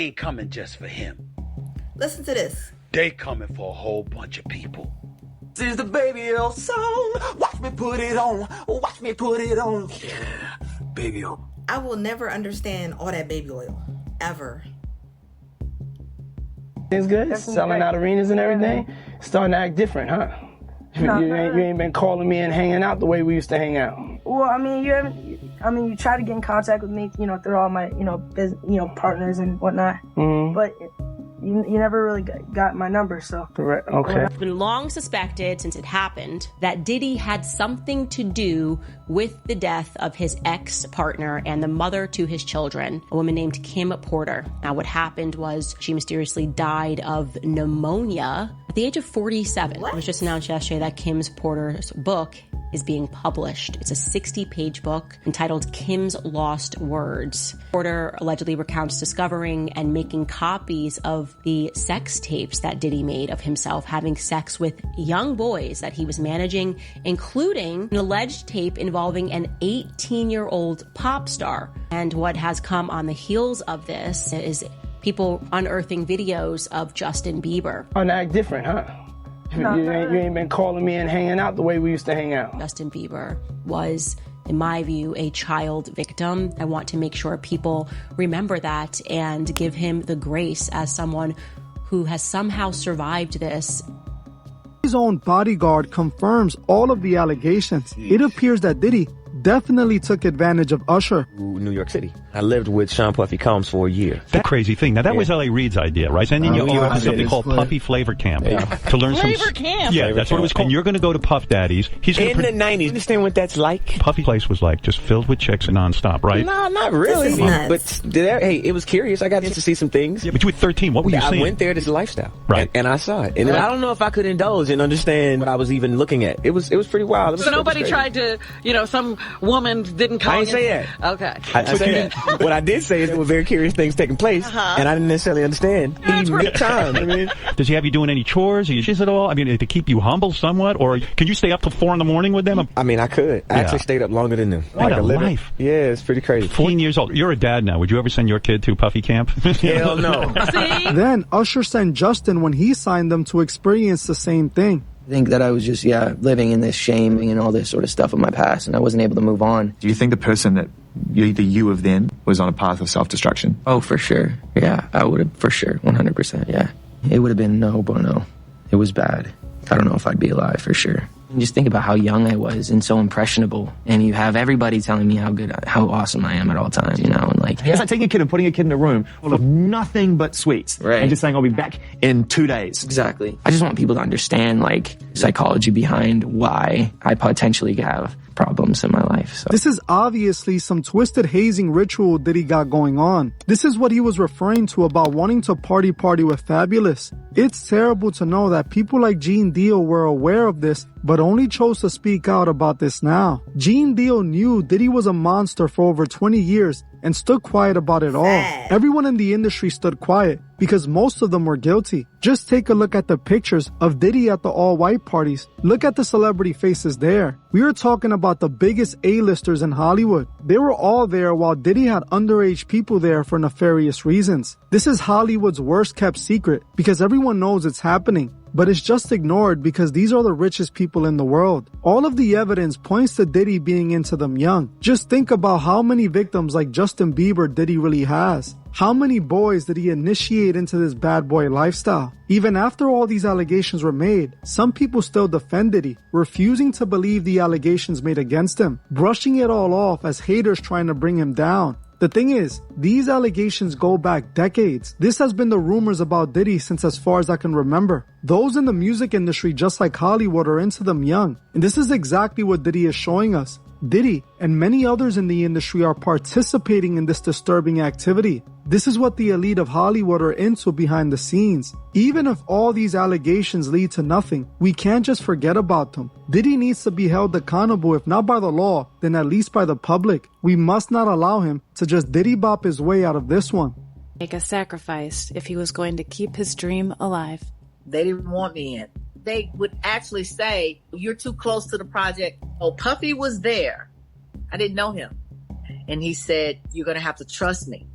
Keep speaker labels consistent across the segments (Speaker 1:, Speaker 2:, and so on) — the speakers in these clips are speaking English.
Speaker 1: ain't coming just for him.
Speaker 2: Listen to this.
Speaker 1: They coming for a whole bunch of people.
Speaker 3: This is the Baby Oil song. Watch me put it on. Watch me put it on. Yeah, baby oil.
Speaker 2: I will never understand all that baby oil. Ever.
Speaker 4: It's good. It's selling out arenas and everything. It's starting to act different, huh? You ain't been calling me and hanging out the way we used to hang out.
Speaker 5: Well, I mean, you try to get in contact with me, through all my, partners and whatnot. Mm-hmm. But you never really got my number, so.
Speaker 4: Right. Okay.
Speaker 6: It's been long suspected since it happened that Diddy had something to do with the death of his ex-partner and the mother to his children, a woman named Kim Porter. Now, what happened was she mysteriously died of pneumonia at the age of 47. What? It was just announced yesterday that Kim's Porter's book is being published. It's a 60-page book entitled Kim's Lost Words. Porter allegedly recounts discovering and making copies of the sex tapes that Diddy made of himself having sex with young boys that he was managing, including an alleged tape involving an 18-year-old pop star. And what has come on the heels of this is people unearthing videos of Justin Bieber.
Speaker 4: Oh, act different, huh? You ain't been calling me and hanging out the way we used to hang out.
Speaker 6: Justin Bieber was, in my view, a child victim. I want to make sure people remember that and give him the grace as someone who has somehow survived this.
Speaker 7: His own bodyguard confirms all of the allegations. It appears that Diddy definitely took advantage of Usher.
Speaker 8: New York City. I lived with Sean Puffy Combs for a year.
Speaker 9: That crazy thing. Now, that was L.A. Reid's idea, right? And then you opened something called Puffy Flavor Camp to learn
Speaker 10: Flavor Camp?
Speaker 9: Yeah, that's what it was called. And you're going to go to Puff Daddy's. He's
Speaker 8: in the 90s. Understand what that's like?
Speaker 9: Puffy place was like just filled with chicks nonstop, right?
Speaker 8: No, not really. But it was curious. I got to see some things.
Speaker 9: Yeah, but you were 13. What were you seeing?
Speaker 8: I went there. This lifestyle.
Speaker 9: Right.
Speaker 8: And I saw it. And I don't know if I could indulge and understand what I was even looking at. It was pretty wild.
Speaker 10: So nobody tried to, some woman didn't call
Speaker 8: I didn't say that.
Speaker 10: Okay.
Speaker 8: I say that. What I did say is there were very curious things taking place, and I didn't necessarily understand. Good time. I mean,
Speaker 9: does he have you doing any chores? Are you at all? I mean, to keep you humble somewhat, or can you stay up till 4 a.m. with them?
Speaker 8: I mean, I could. I actually stayed up longer than them.
Speaker 9: What a life!
Speaker 8: Yeah, it's pretty crazy.
Speaker 9: 14 years old. You're a dad now. Would you ever send your kid to Puffy Camp?
Speaker 8: Hell no.
Speaker 10: See?
Speaker 7: Then Usher sent Justin when he signed them to experience the same thing.
Speaker 11: I think that I was just, living in this shame and all this sort of stuff in my past, and I wasn't able to move on.
Speaker 12: Do you think the person that you of then was on a path of self-destruction?
Speaker 11: Oh, for sure. Yeah, I would have, for sure, 100%, yeah. It would have been no bueno. It was bad. I don't know if I'd be alive, for sure. And just think about how young I was and so impressionable, and you have everybody telling me how awesome I am at all times, and
Speaker 12: It's like taking a kid and putting a kid in a room full of nothing but sweets.
Speaker 11: Right.
Speaker 12: And just saying, I'll be back in 2 days.
Speaker 11: Exactly. I just want people to understand, psychology behind why I potentially have problems in my life. So.
Speaker 7: This is obviously some twisted hazing ritual Diddy got going on. This is what he was referring to about wanting to party with Fabulous. It's terrible to know that people like Gene Deal were aware of this, but only chose to speak out about this now. Gene Deal knew Diddy was a monster for over 20 years and stood quiet about it all. Everyone in the industry stood quiet because most of them were guilty. Just take a look at the pictures of Diddy at the all-white parties. Look at the celebrity faces there. We are talking about the biggest A-listers in Hollywood. They were all there while Diddy had underage people there for nefarious reasons. This is Hollywood's worst kept secret because everyone knows it's happening. But it's just ignored because these are the richest people in the world. All of the evidence points to Diddy being into them young. Just think about how many victims like Justin Bieber Diddy really has. How many boys did he initiate into this bad boy lifestyle? Even after all these allegations were made, some people still defend Diddy, refusing to believe the allegations made against him, brushing it all off as haters trying to bring him down. The thing is, these allegations go back decades. This has been the rumors about Diddy since as far as I can remember. Those in the music industry, just like Hollywood, are into them young. And this is exactly what Diddy is showing us. Diddy and many others in the industry are participating in this disturbing activity. This is what the elite of Hollywood are into behind the scenes. Even if all these allegations lead to nothing, we can't just forget about them. Diddy needs to be held accountable, if not by the law, then at least by the public. We must not allow him to just Diddy bop his way out of this one.
Speaker 13: Make a sacrifice if he was going to keep his dream alive.
Speaker 14: They didn't want me in. They would actually say, you're too close to the project. Oh, Puffy was there. I didn't know him. And he said, you're going to have to trust me.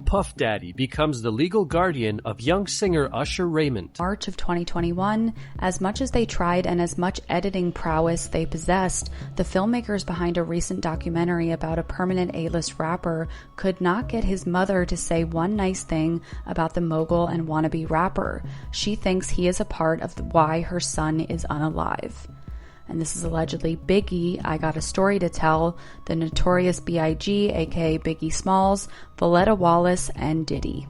Speaker 15: Puff Daddy becomes the legal guardian of young singer Usher Raymond.
Speaker 16: March of 2021, as much as they tried and as much editing prowess they possessed, the filmmakers behind a recent documentary about a permanent A-list rapper could not get his mother to say one nice thing about the mogul and wannabe rapper. She thinks he is a part of why her son is unalive. And this is allegedly Biggie, I Got a Story to Tell, the Notorious B.I.G., aka Biggie Smalls, Valletta Wallace, and Diddy.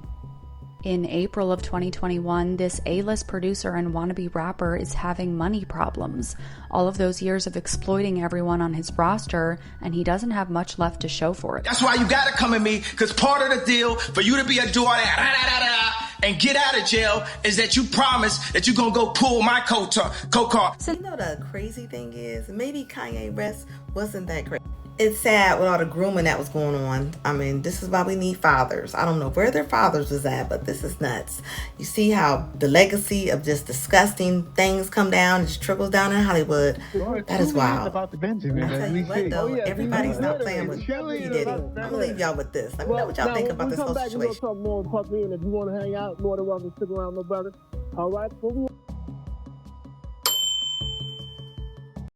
Speaker 16: In April of 2021, this A-list producer and wannabe rapper is having money problems. All of those years of exploiting everyone on his roster, and he doesn't have much left to show for it.
Speaker 17: That's why you gotta come at me, because part of the deal for you to be a do-all-that and get out of jail is that you promise that you're gonna go pull my co-car.
Speaker 2: So you know the crazy thing is, maybe Kanye West wasn't that crazy. It's sad with all the grooming that was going on. I mean, this is why we need fathers. I don't know where their fathers was at, but this is nuts. You see how the legacy of just disgusting things come down, it just trickles down in Hollywood. That is wild.
Speaker 4: About the Benjamin,
Speaker 2: I tell you what, though, everybody's not playing with Diddy. I'm gonna leave y'all with this. Let me know what y'all think about this whole situation.
Speaker 18: We're gonna talk more with Puffy, and if you want to hang out, more than welcome to stick around, no brother. All right.